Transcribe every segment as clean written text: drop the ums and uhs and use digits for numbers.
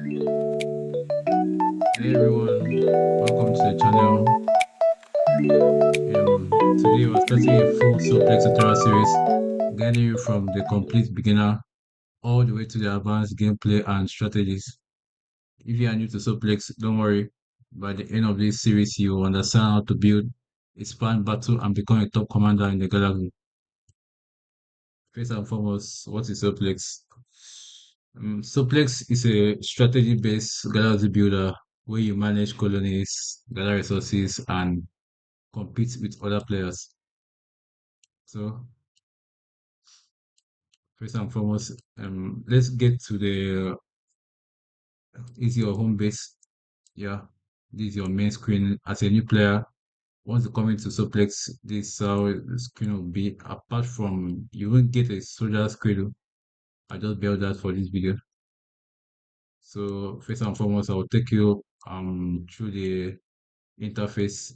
Hey everyone, welcome to the channel. Today we're starting a full Solplex tutorial series, guiding you from the complete beginner all the way to the advanced gameplay and strategies. If you are new to Solplex, don't worry. By the end of this series, you will understand how to build, expand battle, and become a top commander in the galaxy. First and foremost, what is Solplex? Solplex is a strategy-based galaxy builder where you manage colonies, gather resources, and compete with other players. So first and foremost, let's get to the is your home base. Yeah, this is your main screen. As a new player, once you come into Suplex, this is how the screen will be. Apart from you won't get a soldier screen. I just built that for this video. So first and foremost, I will take you through the interface.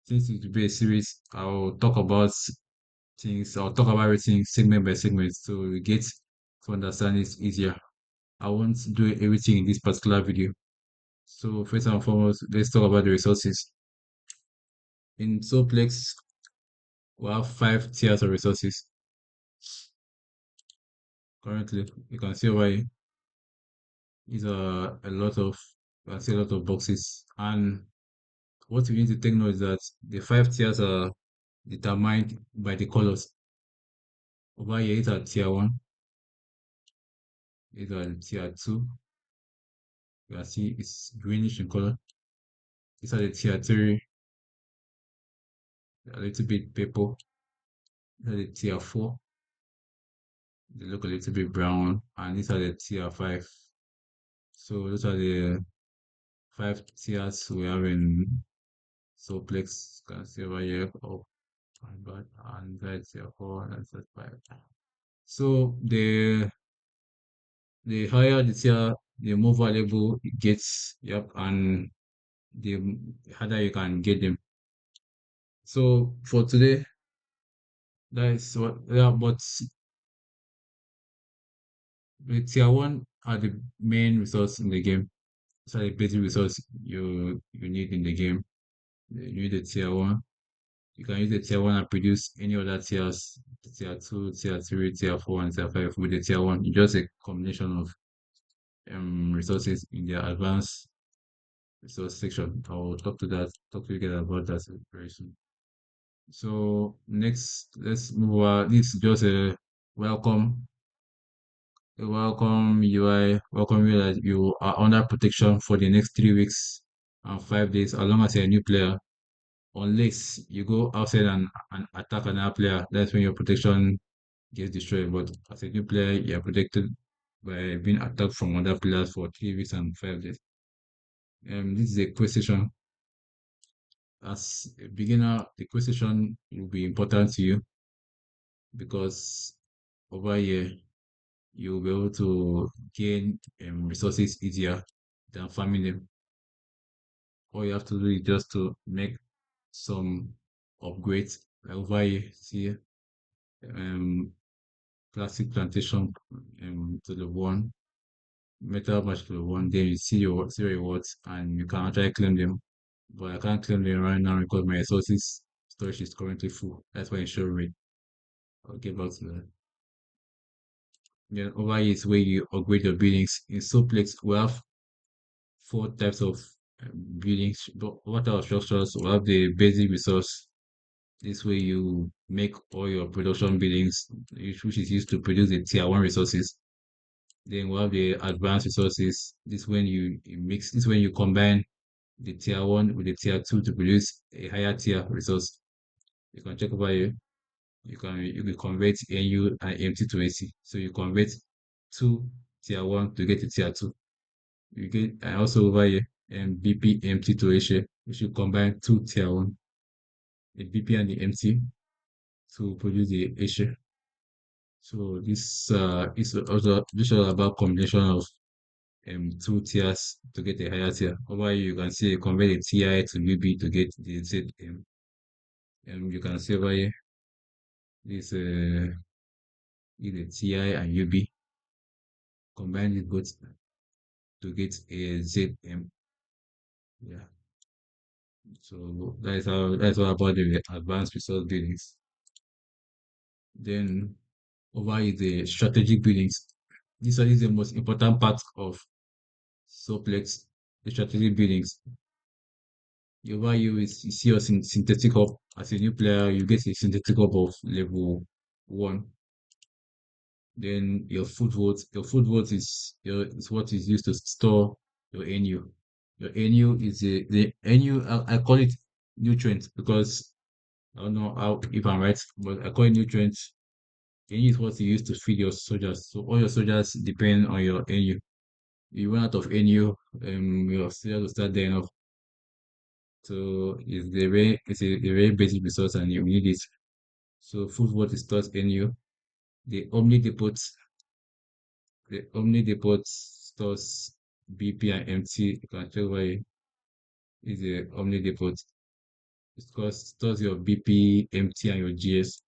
Since it will be a series, I'll talk about things. I'll talk about everything segment by segment, so you get to understand it easier. I won't do everything in this particular video. So first and foremost, let's talk about the resources. In Solplex, we have 5 tiers of resources. Currently, you can see why these are a lot of you can see a lot of boxes. And what you need to take note is that the 5 tiers are determined by the colors. Over here, it's at tier one, it's at tier two. You can see it's greenish in color. It's at the tier three, a little bit purple. It's at the tier four, they look a little bit brown, and these are the tier five. So those are the 5 tiers we have in Solplex. You can see over here up and back, and that's tier four, and that's five. So the higher the tier, the more valuable it gets. Yep, and the harder you can get them. So for today, that is what yeah, but the tier one are the main resource in the game. It's like a basic resource you need in the game. You need the tier one. You can use the tier one and produce any other tiers, tier two, tier three, tier four, and tier five with the tier one. It's just a combination of resources in the advanced resource section. I'll talk to you guys about that very soon. So next, let's move on. This is just a welcome UI, welcome you that you are under protection for the next 3 weeks and 5 days, as long as you're a new player. Unless you go outside and attack another player, that's when your protection gets destroyed. But as a new player, you're protected by being attacked from other players for 3 weeks and 5 days. This is a quest session. As a beginner, the quest session will be important to you because over here you'll be able to gain resources easier than farming them. All you have to do is just to make some upgrades. Like over here, see um classic plantation to the one, metal match to the one, then you see your rewards and you can actually claim them. But I can't claim them right now because my resources storage is currently full. That's why it show red. I'll get back to that. Then over here is where you upgrade your buildings. In Suplex, we have 4 types of buildings. But what are structures? We have the basic resource. This way you make all your production buildings, which is used to produce the tier one resources. Then we have the advanced resources. This when you combine the tier one with the tier two to produce a higher tier resource. You can check over here. You can convert NU and MT to AC. So you convert two tier one to get to tier two. You get and also over here and BP MT to AC. You should combine two tier one, the BP and the MT to produce the AC. So this also this is all about combination of 2 tiers to get a higher tier. Over here you can see convert a TI to UB to get the ZM. You can see over here this is a TI and UB. Combine it both. to get a ZM. Yeah. So that's all about the advanced resource buildings. Then over is the strategic buildings. This is the most important part of Solplex, the strategic buildings. Over you see your synthetic hub as a new player, you get a synthetic hub of level one. Then your food vote is what is used to store your NU. Your NU is the NU. I call it nutrients because I don't know how if I'm right, but I call it nutrients. NU is what you use to feed your soldiers. So all your soldiers depend on your NU. You run out of NU, your soldiers will start dying off. So it's a very basic resource and you need it. So food what is stores NU. The Omni Depot stores BP and MT. You can check why is the Omni Depot. It stores your BP, MT, and your GS.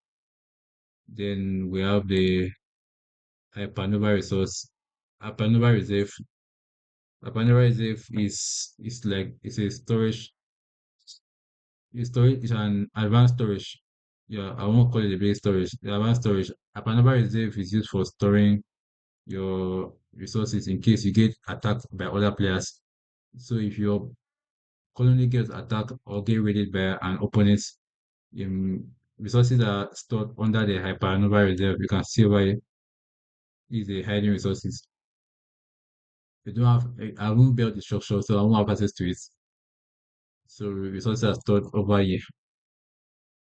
Then we have the Hypernova resource. Hypernova Reserve. Hypernova Reserve it's a storage. It's an advanced storage. Yeah, I won't call it a basic storage. The advanced storage. Hypernova Reserve is used for storing your resources in case you get attacked by other players. So if your colony gets attacked or get raided by an opponent, resources are stored under the Hypernova Reserve. You can see why is the hiding resources. You don't have, I won't build the structure, so I won't have access to it. So resources are stored over here.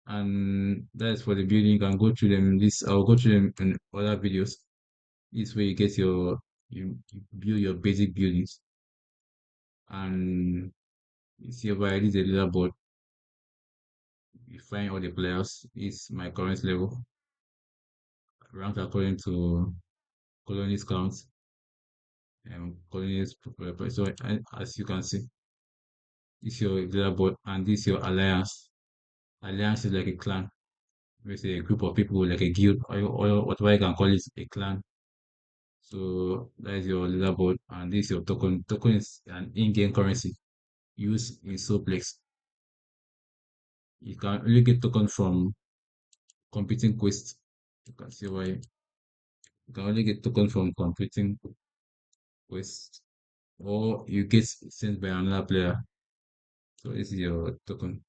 And that's for the building. You can go through them. I'll go through them in other videos. This way you build your basic buildings. And you see over here, this is a leaderboard. You find all the players. It's my current level. Ranked according to colonies count and colonies. So as you can see, this is your leaderboard and this is your alliance. Alliance is like a clan. With a group of people like a guild or whatever you can call it, a clan. So that is your leaderboard and this is your token. Token is an in-game currency used in Solplex. You can only get token from completing quests. You can see why you can only get token from completing quests or you get sent by another player. So this is your token.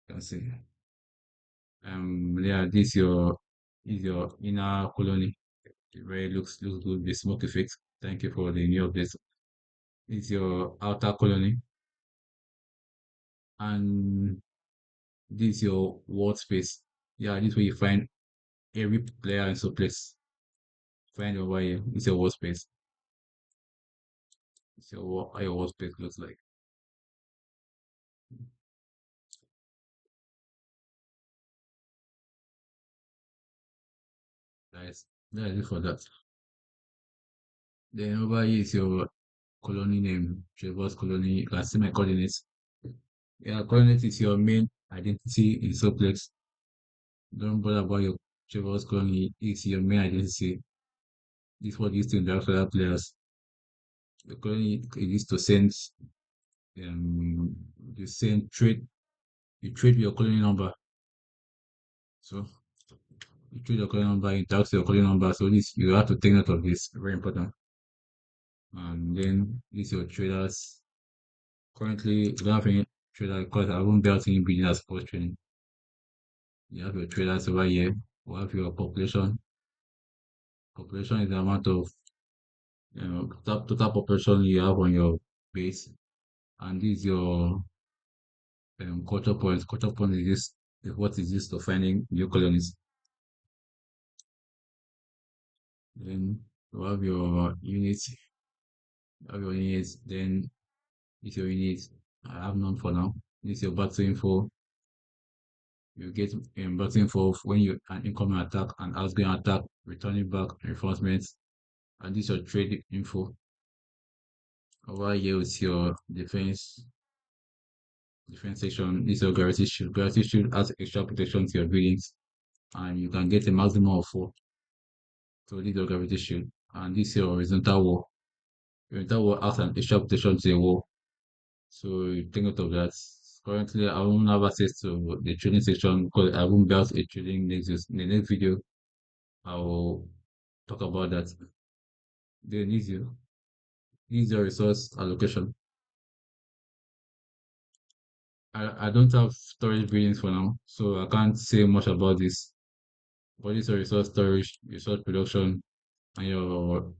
You can see. Yeah, this is your inner colony. It very looks good. The smoke effect. Thank you for the new update. It's your outer colony, and this is your world space. Yeah, this is where you find every player in Suplex. Find over here. It's your world space. It's how your world space looks like. That is it for that. Then over here is your colony name, Traverse colony. You can see my coordinates. Yeah, coordinates is your main identity in Suplex. Don't bother about your Traverse colony. It's your main identity. This is what you use to interact with other players. The colony is used to send um you send trade you trade your colony number. So you trade your colony number, you tax your colony number. So this you have to take note of this. Very important. And then this your traders. Currently you don't have any trader because I won't build any business post training. You have your traders over here. You have your population. Population is the amount of total population you have on your base. And this is your culture points. Culture points is what is used to finding new colonies. Then you have your units, then this your units. I have none for now. This is your battle info. You get battle info when you an incoming attack, an outgoing attack, returning back, reinforcements, and this is your trade info. Over here is your defense section. This is your gravity shield. Gravity shield adds extra protection to your buildings, and you can get a maximum of 4. So this is your gravity shield, and this is your horizontal wall. that will ask an extra protection to a wall. So you take note of that. Currently, I won't have access to the training section because I won't build a training in the next video. I will talk about that. Then use your resource allocation. I don't have storage buildings for now, so I can't say much about this. But it's your resource storage, resource production, and your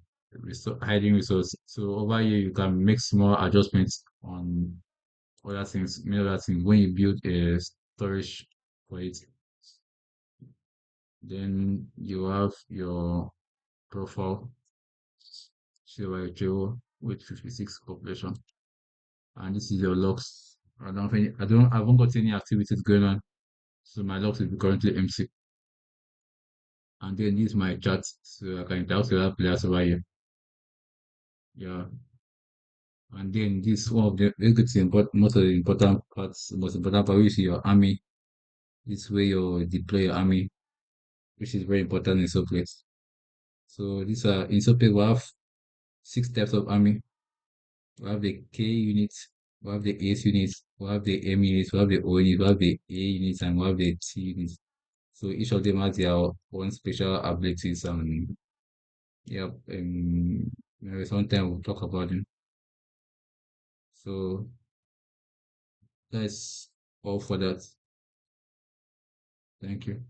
hiding resource. So over here, you can make small adjustments on other things, many other things. When you build a storage for it, then you have your profile, CYHO with 56 population, and this is your logs. I haven't got any activities going on, so my logs will be currently empty. And then this is my chat, so I can interact with other players over here. Yeah. And then this one of the most of the important parts, most important part is your army. This way you deploy your army, which is very important in Solplex. So these are in Solplex we have six types of army. We have the K units, we have the S units, we have the M units, we have the O units, we have the A units, and we have the T units. So each of them has their own special abilities and yeah, maybe sometime we'll talk about them. So that's all for that. Thank you.